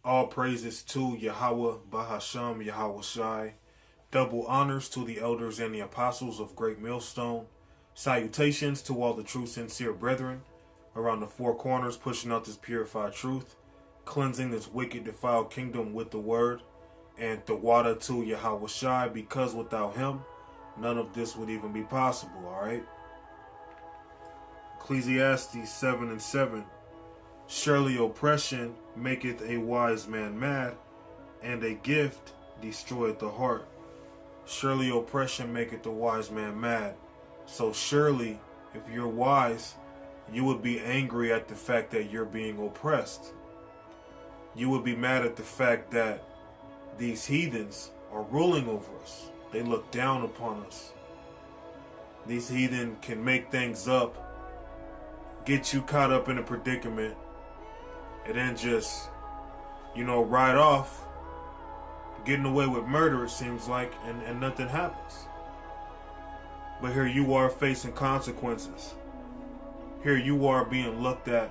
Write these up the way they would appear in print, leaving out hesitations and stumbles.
All praises to Yahweh, Bahasham, Yahweh Shai. Double honors to the elders and the apostles of Great Millstone. Salutations to all the true sincere brethren around the four corners, pushing out this purified truth, cleansing this wicked defiled kingdom with the word, and the water to Yahweh Shai, because without him, none of this would even be possible, alright? Ecclesiastes 7 and 7. Surely oppression maketh a wise man mad, and a gift destroyeth the heart. Surely oppression maketh a wise man mad. So surely, if you're wise, you would be angry at the fact that you're being oppressed. You would be mad at the fact that these heathens are ruling over us. They look down upon us. These heathen can make things up, get you caught up in a predicament, and then just, ride off, getting away with murder, it seems like, and nothing happens. But here you are facing consequences. Here you are being looked at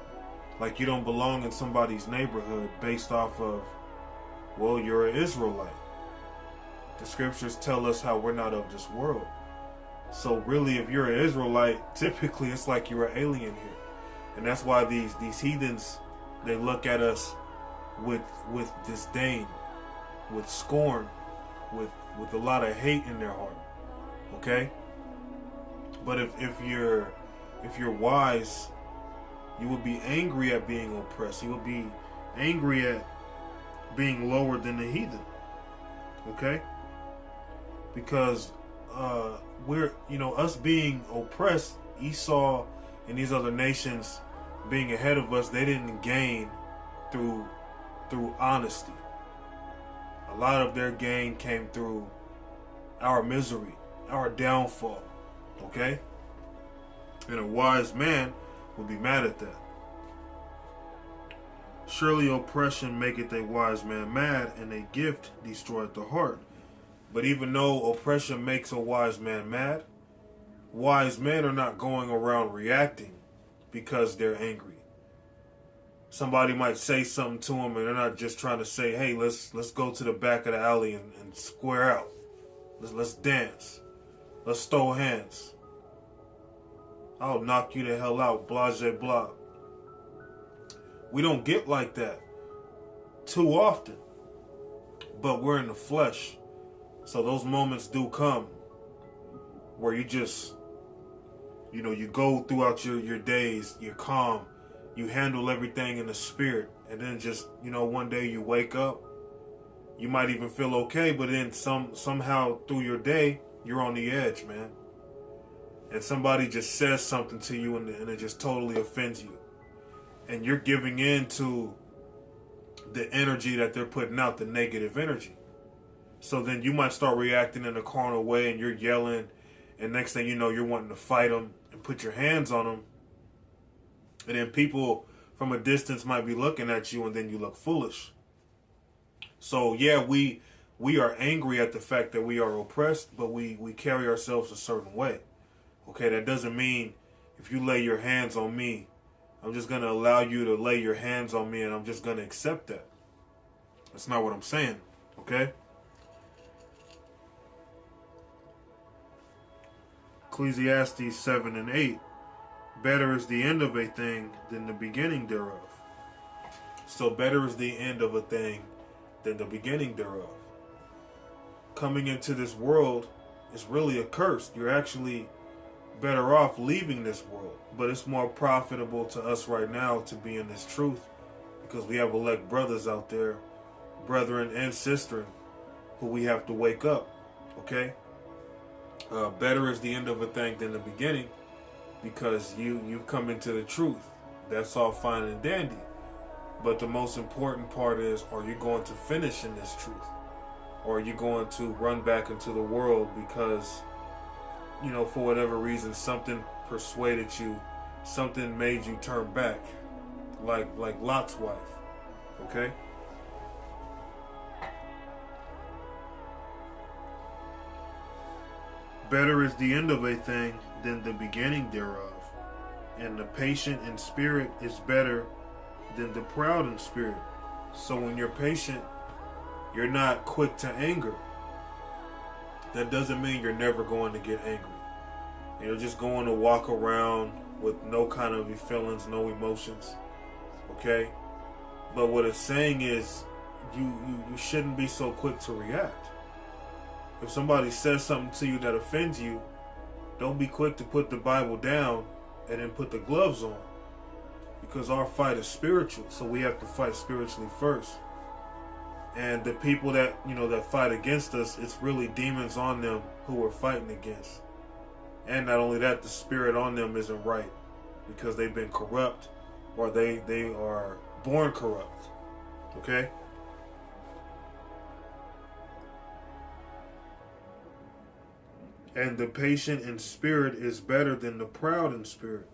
like you don't belong in somebody's neighborhood based off of, well, you're an Israelite. The scriptures tell us how we're not of this world. So really, if you're an Israelite, typically it's like you're an alien here. And that's why these heathens, they look at us with disdain, with scorn, with a lot of hate in their heart. Okay? But if you're wise, you would be angry at being oppressed. You would be angry at being lower than the heathen. Okay? Because we're, us being oppressed, Esau and these other nations being ahead of us, they didn't gain through honesty. A lot of their gain came through our misery, our downfall. Okay? And a wise man would be mad at that. Surely oppression maketh a wise man mad, and a gift destroyeth the heart. But even though oppression makes a wise man mad, wise men are not going around reacting because they're angry. Somebody might say something to them, and they're not just trying to say, hey, let's go to the back of the alley and square out. Let's dance. Let's throw hands. I'll knock you the hell out, blase blah. We don't get like that too often, but we're in the flesh. So those moments do come where you just, you go throughout your days, you're calm, you handle everything in the spirit, and then just, one day you wake up, you might even feel okay, but then somehow through your day, you're on the edge, man. And somebody just says something to you and it just totally offends you. And you're giving in to the energy that they're putting out, the negative energy. So then you might start reacting in a carnal way, and you're yelling, and next thing you know, you're wanting to fight them and put your hands on them. And then people from a distance might be looking at you, and then you look foolish. So yeah, we are angry at the fact that we are oppressed, but we carry ourselves a certain way. Okay, that doesn't mean if you lay your hands on me, I'm just going to allow you to lay your hands on me and I'm just going to accept that. That's not what I'm saying, okay? Ecclesiastes 7 and 8. Better is the end of a thing than the beginning thereof. So better is the end of a thing than the beginning thereof. Coming into this world is really a curse. You're actually better off leaving this world. But it's more profitable to us right now to be in this truth, because we have elect brothers out there, brethren and sisters, who we have to wake up. Okay? Better is the end of a thing than the beginning, because you've come into the truth. That's all fine and dandy. But the most important part is, are you going to finish in this truth? Or are you going to run back into the world because, for whatever reason, something persuaded you, something made you turn back, like Lot's wife, okay? Better is the end of a thing than the beginning thereof, and the patient in spirit is better than the proud in spirit. So when you're patient, you're not quick to anger. That doesn't mean you're never going to get angry. You're just going to walk around with no kind of feelings, no emotions. Okay? But what it's saying is you shouldn't be so quick to react. If somebody says something to you that offends you, don't be quick to put the Bible down and then put the gloves on. Because our fight is spiritual, so we have to fight spiritually first. And the people that, that fight against us, it's really demons on them who we're fighting against. And not only that, the spirit on them isn't right because they've been corrupt, or they are born corrupt. Okay? And the patient in spirit is better than the proud in spirit.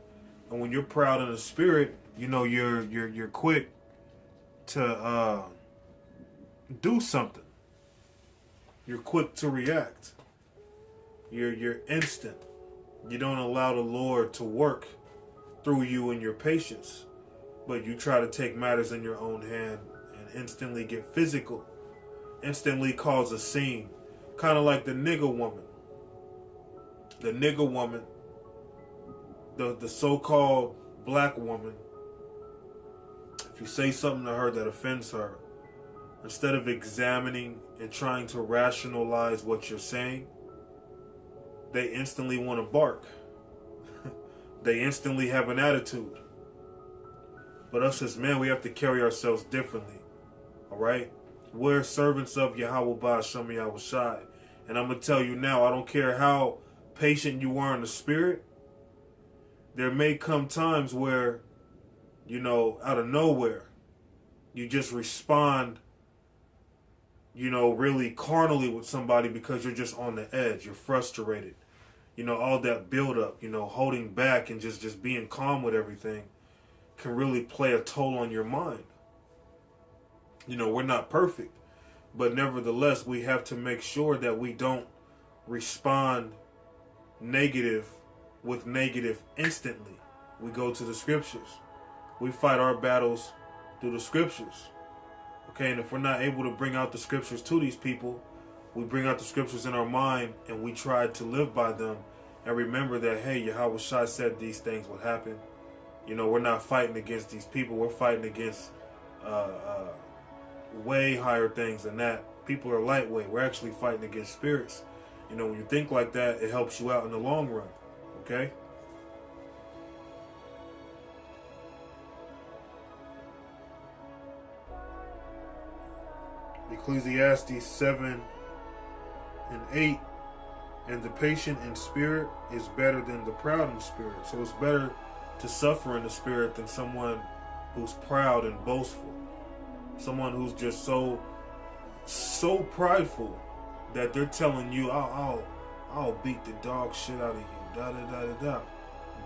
And when you're proud in the spirit, you're quick to do something. You're quick to react. You're instant. You don't allow the Lord to work through you in your patience, but you try to take matters in your own hand and instantly get physical, instantly cause a scene, kind of like the nigger woman. The nigger woman, the so-called black woman, if you say something to her that offends her, instead of examining and trying to rationalize what you're saying, they instantly want to bark. They instantly have an attitude. But us as men, we have to carry ourselves differently. Alright? We're servants of Yahweh Ba'Shem Yahushai. And I'm going to tell you now, I don't care how patient you are in the spirit, there may come times where, out of nowhere, you just respond, really carnally with somebody because you're just on the edge. You're frustrated. All that buildup, holding back and just being calm with everything can really play a toll on your mind. We're not perfect, but nevertheless, we have to make sure that we don't respond negative with negative instantly. We go to the scriptures. We fight our battles through the scriptures. Okay, and if we're not able to bring out the scriptures to these people, we bring out the scriptures in our mind and we try to live by them and remember that, hey, Yahweh Shai said these things would happen. We're not fighting against these people. We're fighting against way higher things than that. People are lightweight. We're actually fighting against spirits. When you think like that, it helps you out in the long run. Okay? Ecclesiastes 7 and 8. And the patient in spirit is better than the proud in spirit. So it's better to suffer in the spirit than someone who's proud and boastful. Someone who's just so prideful that they're telling you, I'll beat the dog shit out of you, da-da-da-da-da,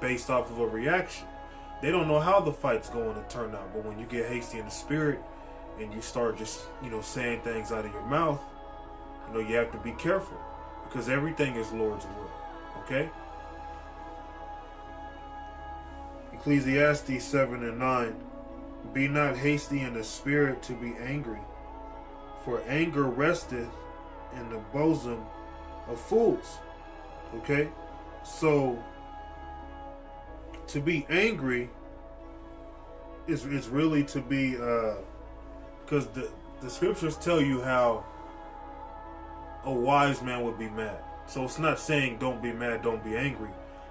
based off of a reaction. They don't know how the fight's going to turn out, but when you get hasty in the spirit and you start just, saying things out of your mouth, you have to be careful because everything is Lord's will, okay? Ecclesiastes 7 and 9, be not hasty in the spirit to be angry, for anger resteth in the bosom of fools. Okay? So to be angry is really to be because the scriptures tell you how a wise man would be mad. So it's not saying don't be mad, don't be angry.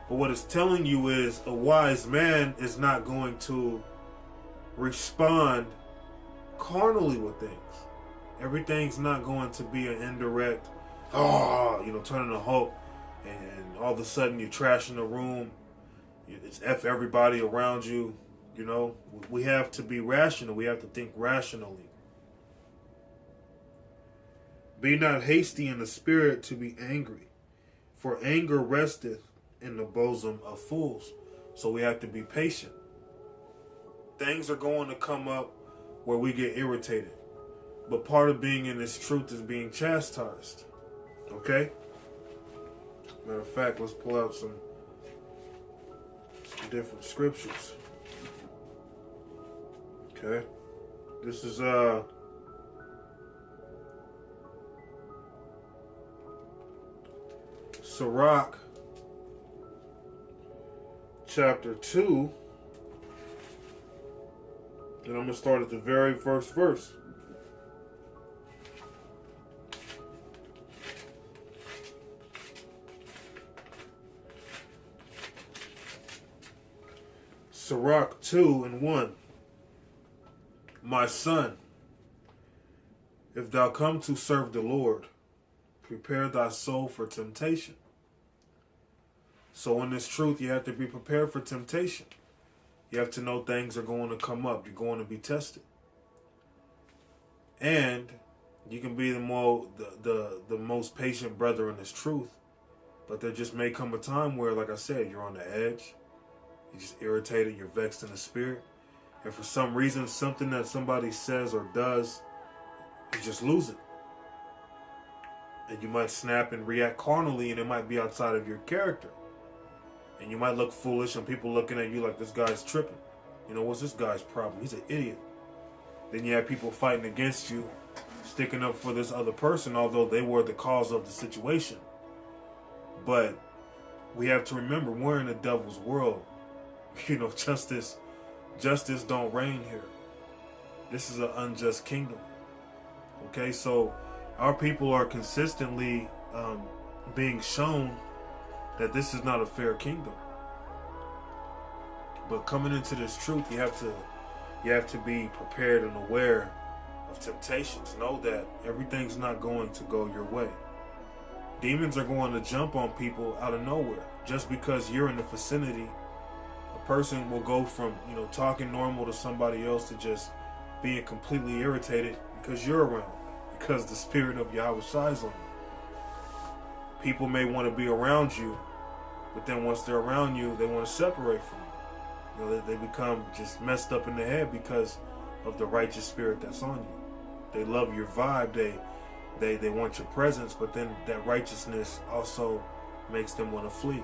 But what it's telling you is a wise man is not going to respond carnally with things. Everything's not going to be an indirect, turning to hope, and all of a sudden you're trashing the room. It's F everybody around you. We have to be rational. We have to think rationally. Be not hasty in the spirit to be angry, for anger resteth in the bosom of fools. So we have to be patient. Things are going to come up where we get irritated. But part of being in this truth is being chastised. Okay? Matter of fact, let's pull out some different scriptures. Okay? This is Sirach chapter 2, and I'm going to start at the very first verse. Sirach 2:1. My son, if thou come to serve the Lord, prepare thy soul for temptation. So in this truth, you have to be prepared for temptation. You have to know things are going to come up. You're going to be tested. And you can be the most patient brother in this truth. But there just may come a time where, like I said, you're on the edge. You're just irritated. You're vexed in the spirit. And for some reason, something that somebody says or does, you just lose it. And you might snap and react carnally, and it might be outside of your character. And you might look foolish, and people looking at you like, this guy's tripping. You know, what's this guy's problem? He's an idiot. Then you have people fighting against you, sticking up for this other person, although they were the cause of the situation. But we have to remember, we're in the devil's world. You know, justice don't reign here. This is an unjust kingdom. Okay, so our people are consistently being shown that this is not a fair kingdom. But coming into this truth, you have to be prepared and aware of temptations. Know that everything's not going to go your way. Demons are going to jump on people out of nowhere. Just because you're in the vicinity, a person will go from, talking normal to somebody else to just being completely irritated because you're around, because the spirit of Yahweh shines on you. People may want to be around you, but then once they're around you, they want to separate from you. They become just messed up in the head because of the righteous spirit that's on you. They love your vibe. They want your presence, but then that righteousness also makes them want to flee.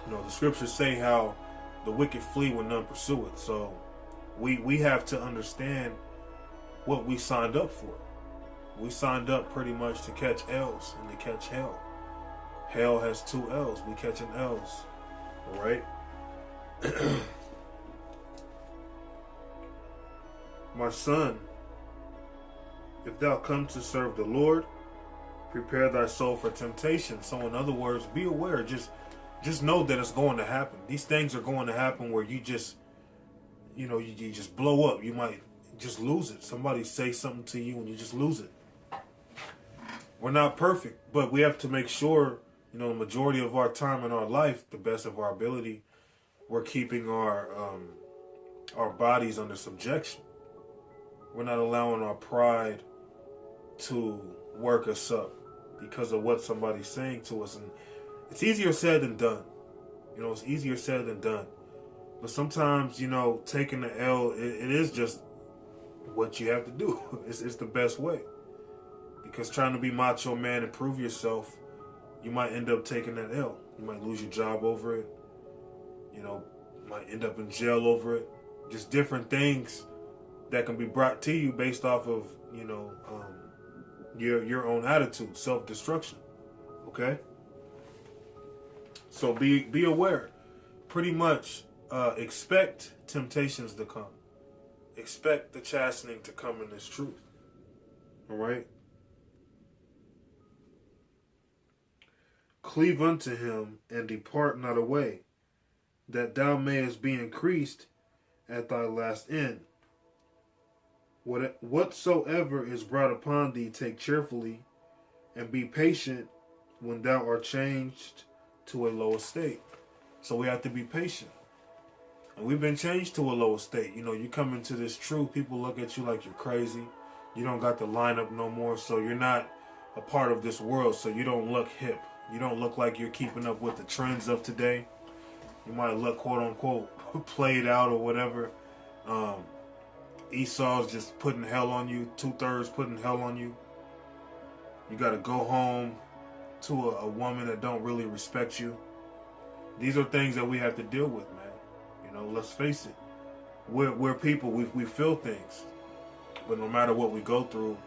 The scriptures say how the wicked flee when none pursue it. So we have to understand what we signed up for. We signed up pretty much to catch L's and to catch hell. Hell has 2 L's. We catching L's. All right? My son, if thou come to serve the Lord, prepare thy soul for temptation. So in other words, be aware. Just know that it's going to happen. These things are going to happen where you just, you just blow up. You might just lose it. Somebody say something to you and you just lose it. We're not perfect, but we have to make sure, the majority of our time in our life, the best of our ability, we're keeping our bodies under subjection. We're not allowing our pride to work us up because of what somebody's saying to us. And it's easier said than done. It's easier said than done. But sometimes, taking the L, it is just what you have to do. It's the best way. Because trying to be macho man and prove yourself, you might end up taking that L. You might lose your job over it. Might end up in jail over it. Just different things that can be brought to you based off of, your own attitude, self-destruction. Okay? So be aware. Pretty much expect temptations to come. Expect the chastening to come in this truth. All right? Cleave unto him and depart not away, that thou mayest be increased at thy last end. Whatsoever is brought upon thee, take cheerfully, and be patient when thou art changed to a low estate. So we have to be patient. And we've been changed to a low estate. You come into this truth, people look at you like you're crazy. You don't got the lineup no more, so you're not a part of this world, so you don't look hip. You don't look like you're keeping up with the trends of today. You might look, quote unquote, played out or whatever. Esau's just putting hell on you, 2/3 putting hell on you. You got to go home to a woman that don't really respect you. These are things that we have to deal with, man. Let's face it. we're people. We feel things, but no matter what we go through,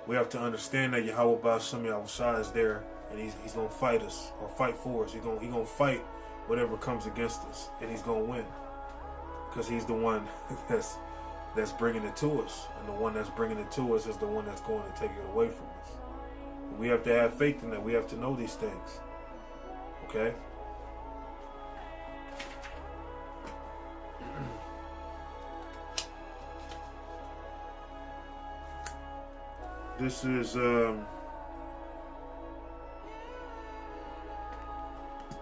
we have to understand that Yahweh Ba'ashem Yahushua is there, and he's gonna fight us or fight for us. He gonna fight whatever comes against us, and he's gonna win because he's the one that's bringing it to us, and the one that's bringing it to us is the one that's going to take it away from us. And we have to have faith in that. We have to know these things. Okay. This is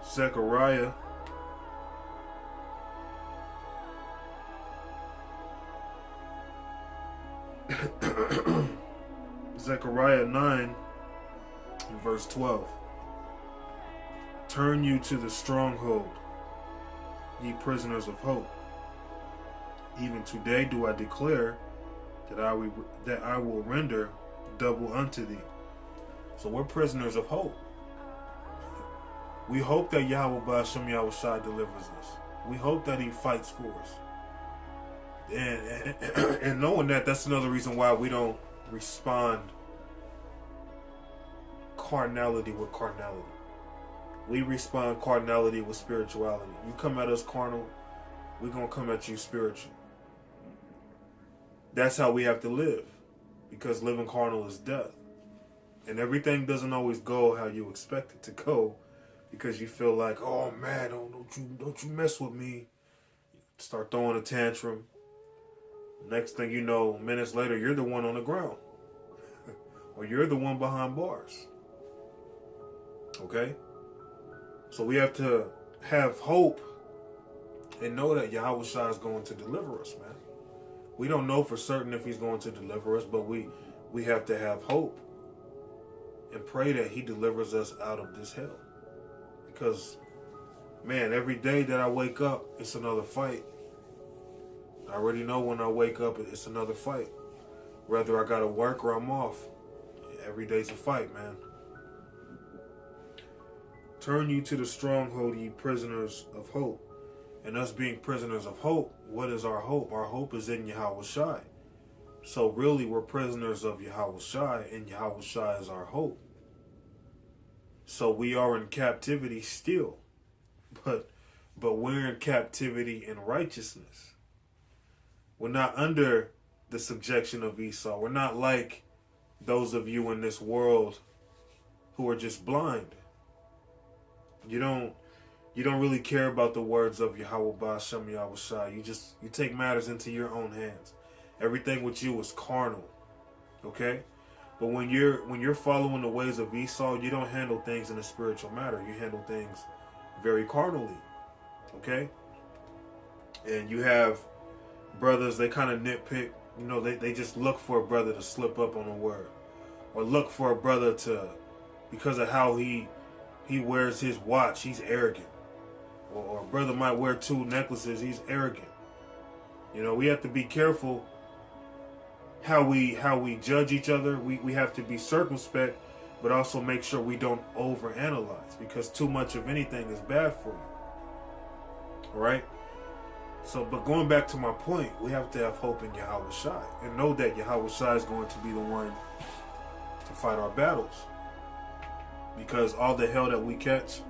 Zechariah Zechariah 9 verse 12. Turn you to the stronghold, ye prisoners of hope. Even today do I declare that I will render double unto thee. So we're prisoners of hope. We hope that Yahweh Ba'ashem Yahushua delivers us. We hope that he fights for us. And knowing that, that's another reason why we don't respond carnality with carnality. We respond carnality with spirituality. You come at us carnal, we're going to come at you spiritual. That's how we have to live, because living carnal is death. And everything doesn't always go how you expect it to go, because you feel like, oh man, don't you mess with me. Start throwing a tantrum. Next thing you know, minutes later, you're the one on the ground. Or you're the one behind bars. Okay? So we have to have hope and know that Yahushua is going to deliver us, man. We don't know for certain if he's going to deliver us, but we have to have hope and pray that he delivers us out of this hell. Because, man, every day that I wake up, it's another fight. I already know when I wake up, it's another fight. Whether I got to work or I'm off, every day's a fight, man. Turn you to the stronghold, ye prisoners of hope. And us being prisoners of hope, what is our hope? Our hope is in Yahushua. So really, we're prisoners of Yahushua, and Yahushua is our hope. So we are in captivity still, but we're in captivity in righteousness. We're not under the subjection of Esau. We're not like those of you in this world who are just blind. You don't really care about the words of Yahweh Ba'ashem Yahushua. You take matters into your own hands. Everything with you is carnal. Okay? But when you're following the ways of Esau, you don't handle things in a spiritual matter. You handle things very carnally. Okay? And you have brothers, they kind of nitpick. You know, they just look for a brother to slip up on a word. Or look for a brother to, because of how he wears his watch, he's arrogant. Or a brother might wear 2 necklaces, he's arrogant. You know, we have to be careful how we judge each other. We have to be circumspect, but also make sure we don't overanalyze, because too much of anything is bad for you. All right? So, but going back to my point, we have to have hope in Yahushua and know that Yahushua is going to be the one to fight our battles. Because all the hell that we catch,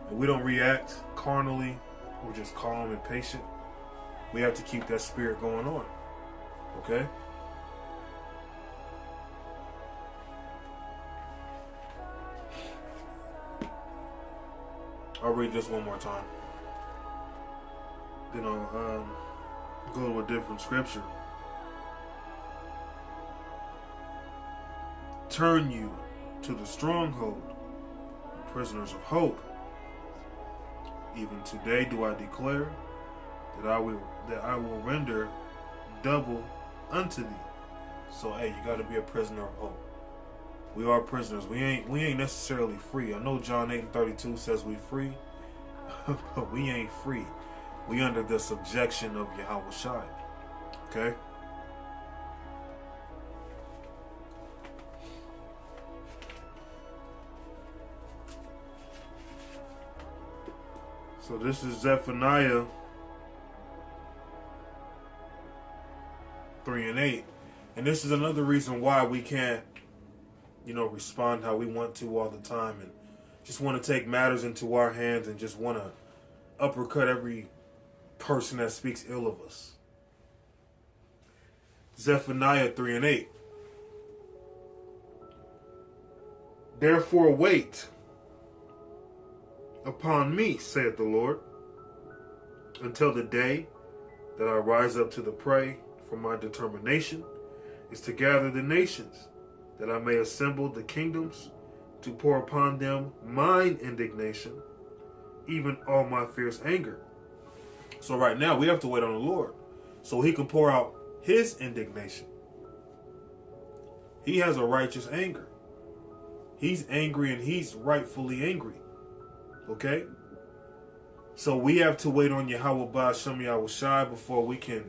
and we don't react carnally, we're just calm and patient. We have to keep that spirit going on. Okay? I'll read this one more time. Then I'll go to a different scripture. Turn you to the stronghold, prisoners of hope. Even today do I declare that I will render double unto thee. So hey, you got to be a prisoner of hope. We are prisoners. We ain't necessarily free. I know John 8:32 says we free, but we ain't free. We under the subjection of Yahushua. Okay? So this is Zephaniah 3 and 8. And this is another reason why we can't, respond how we want to all the time and just want to take matters into our hands and just want to uppercut every person that speaks ill of us. Zephaniah 3 and 8. Therefore wait upon me, saith the Lord, until the day that I rise up to the prey, for my determination is to gather the nations, that I may assemble the kingdoms, to pour upon them mine indignation, even all my fierce anger. So right now we have to wait on the Lord so he can pour out his indignation. He has a righteous anger. He's angry and he's rightfully angry. Okay? So we have to wait on Yahweh Ba'ashem Yahushai before we can,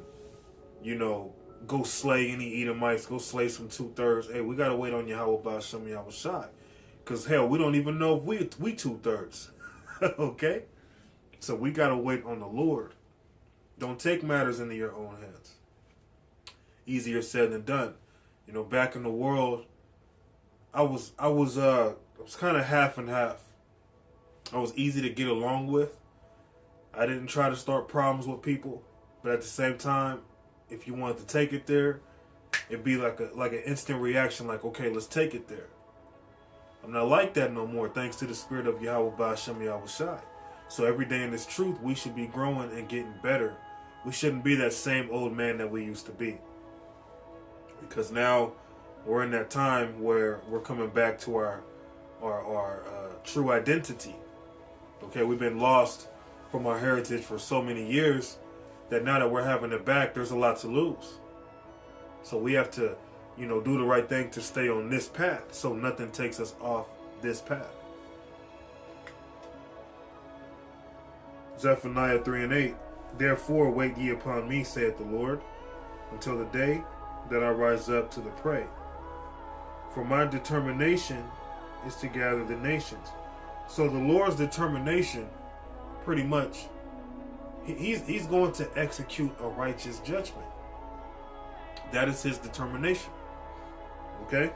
go slay any Edomites, go slay some 2/3. Hey, we got to wait on Yahweh Ba'ashem Yahushai. Because, hell, we don't even know if we 2/3. Okay? So we got to wait on the Lord. Don't take matters into your own hands. Easier said than done. Back in the world, I was kind of half and half. I was easy to get along with. I didn't try to start problems with people, but at the same time, if you wanted to take it there, it'd be like an instant reaction, like, okay, let's take it there. I'm not like that no more, thanks to the spirit of Yahweh Ba'ashem Yahushai. So every day in this truth, we should be growing and getting better. We shouldn't be that same old man that we used to be. Because now we're in that time where we're coming back to our true identity. Okay, we've been lost from our heritage for so many years that now that we're having it back, there's a lot to lose. So we have to, do the right thing to stay on this path so nothing takes us off this path. Zephaniah 3 and 8. Therefore wait ye upon me, saith the Lord, until the day that I rise up to the prey. For my determination is to gather the nations. So the Lord's determination, pretty much, he's going to execute a righteous judgment. That is his determination. Okay?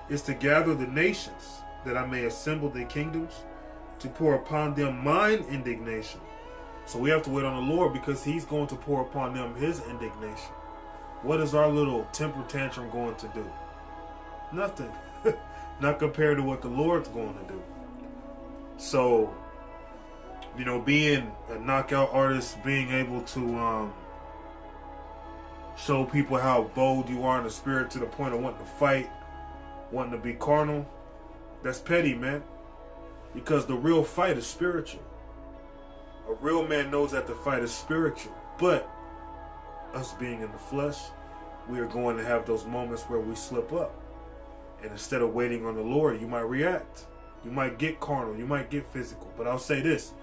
It's to gather the nations, that I may assemble the kingdoms, to pour upon them mine indignation. So we have to wait on the Lord because he's going to pour upon them his indignation. What is our little temper tantrum going to do? Nothing. Not compared to what the Lord's going to do. So, being a knockout artist, being able to show people how bold you are in the spirit to the point of wanting to fight, wanting to be carnal, that's petty, man. Because the real fight is spiritual. A real man knows that the fight is spiritual. But us being in the flesh, we are going to have those moments where we slip up. And instead of waiting on the Lord, you might react. You might get carnal. You might get physical. But I'll say this.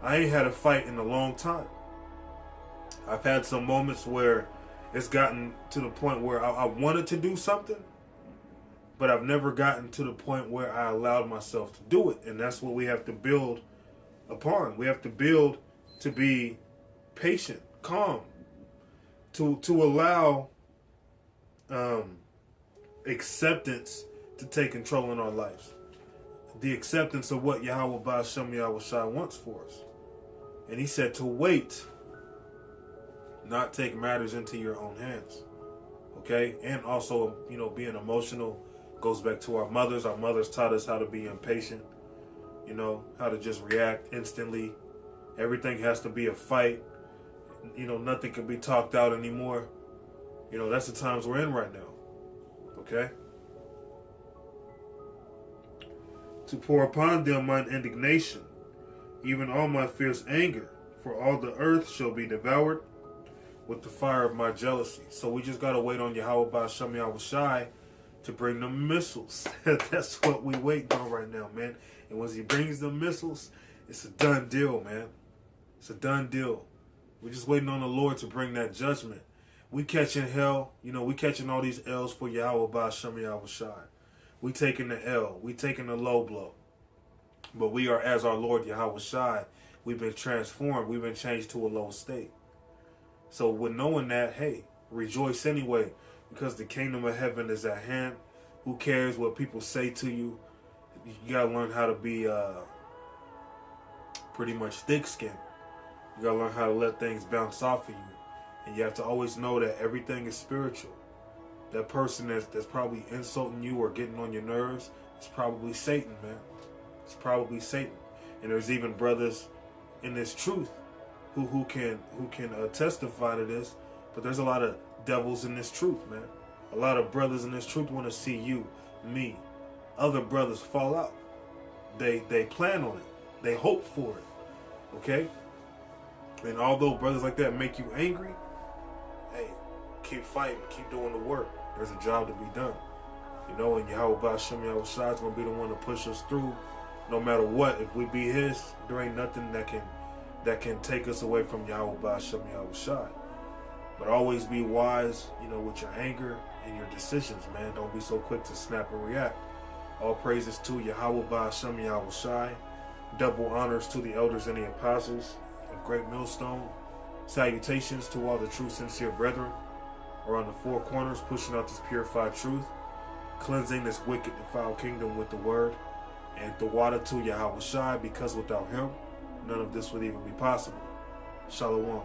I ain't had a fight in a long time. I've had some moments where it's gotten to the point where I wanted to do something, but I've never gotten to the point where I allowed myself to do it. And that's what we have to build upon. We have to build to be patient, calm, to allow acceptance to take control in our lives. The acceptance of what Yahweh Ba'ashem Yahushai wants for us. And he said to wait, not take matters into your own hands. Okay? And also, being emotional goes back to our mothers. Our mothers taught us how to be impatient, how to just react instantly. Everything has to be a fight. Nothing can be talked out anymore. That's the times we're in right now. Okay? To pour upon them mine indignation, even all my fierce anger, for all the earth shall be devoured with the fire of my jealousy. So we just got to wait on Yahweh Ba'ashem Yahushai to bring them missiles. That's what we waiting on right now, man. And once he brings them missiles, it's a done deal, man. It's a done deal. We're just waiting on the Lord to bring that judgment. We catching hell, we catching all these L's for Yahweh Ba'ashem Yahushai. We taking the L. We taking the low blow. But we are, as our Lord Yahushai, we've been transformed. We've been changed to a low state. So with knowing that, hey, rejoice anyway, because the kingdom of heaven is at hand. Who cares what people say to you? You gotta learn how to be pretty much thick-skinned. You gotta learn how to let things bounce off of you. And you have to always know that everything is spiritual. That person that's probably insulting you or getting on your nerves is probably Satan, man. It's probably Satan. And there's even brothers in this truth who can testify to this. But there's a lot of devils in this truth, man. A lot of brothers in this truth want to see you, me, other brothers fall out. They plan on it. They hope for it. Okay? And although brothers like that make you angry, hey, keep fighting, keep doing the work. There's a job to be done. You know, and Yahweh Shem Yahweh Shai is going to be the one to push us through no matter what. If we be his, there ain't nothing that can take us away from Yahweh Shem Yahweh Shai. But always be wise, you know, with your anger and your decisions, man. Don't be so quick to snap and react. All praises to Yahweh Shem Yahweh Shai. Double honors to the elders and the apostles of Great Millstone. Salutations to all the true sincere brethren around the four corners, pushing out this purified truth, cleansing this wicked defiled kingdom with the word, and the water to Yahweh Shai, because without him, none of this would even be possible. Shalom.